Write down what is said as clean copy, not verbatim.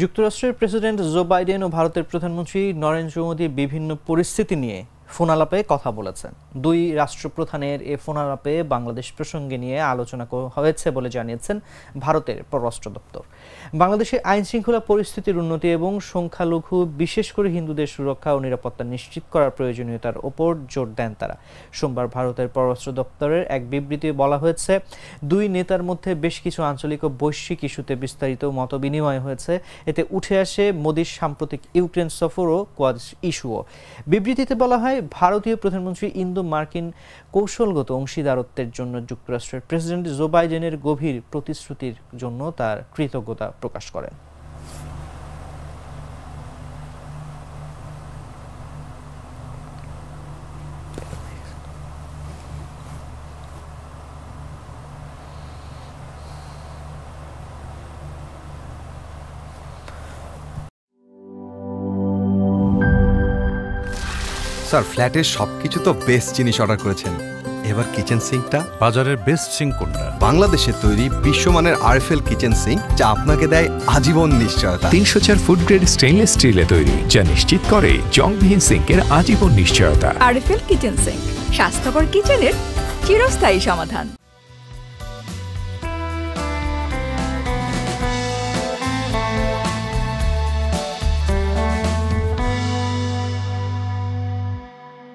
যুক্তরাষ্ট্রের president Joe Biden ও ভারতের প্রধানমন্ত্রী নরেন্দ্র মোদী বিভিন্ন পরিস্থিতি নিয়ে ফোনালাপে কথা বলেছেন। দুই রাষ্ট্রপ্রধানের এ ফোনালাপে বাংলাদেশ প্রসঙ্গে নিয়ে আলোচনা হয়েছে বলে জানিয়েছেন ভারতের পররাষ্ট্র দপ্তর। বাংলাদেশে আইন শৃঙ্খলা পরিস্থিতির উন্নতি এবং সংখ্যালঘু বিশেষ করে হিন্দুদের সুরক্ষা ও নিরাপত্তা নিশ্চিত করার প্রয়োজনীয়তার ওপর জোর দেন তারা। সোমবার ভারতের পররাষ্ট্র দপ্তরের এক বিবৃতিতে বলা হয়েছে, দুই নেতার মধ্যে বেশ কিছু আঞ্চলিক ও বৈশ্বিক ইস্যুতে বিস্তারিত মতবিনিময় হয়েছে। এতে উঠে আসে মোদির সাম্প্রতিক ইউক্রেন সফর ও কোয়াড ইস্যুও। বিবৃতিতে বলা হয়, ভারতীয় প্রধানমন্ত্রী ইন্দো মার্কিন কৌশলগত অংশীদারত্বের জন্য যুক্তরাষ্ট্রের প্রেসিডেন্ট জো বাইডেনের গভীর প্রতিশ্রুতির জন্য তার কৃতজ্ঞতা প্রকাশ করেন। স্যার, ফ্ল্যাটের সবকিছু তো বেস্ট জিনিস অর্ডার করেছেন, এবার কিচেন সিঙ্কটা? বাজারের বেস্ট সিঙ্ক কোনটা? বাংলাদেশে তৈরি বিশ্বমানের আরএফএল কিচেন সিঙ্ক, যা আপনাকে দেয় আজীবন নিশ্চয়তা। 304 ফুড গ্রেড স্টেইনলেস স্টিলে তৈরি, যা নিশ্চিত করে জংবিহীন সিঙ্কের আজীবন নিশ্চয়তা। আরএফএল কিচেন সিঙ্ক, স্বাস্থ্যকর কিচেনের চিরস্থায়ী সমাধান।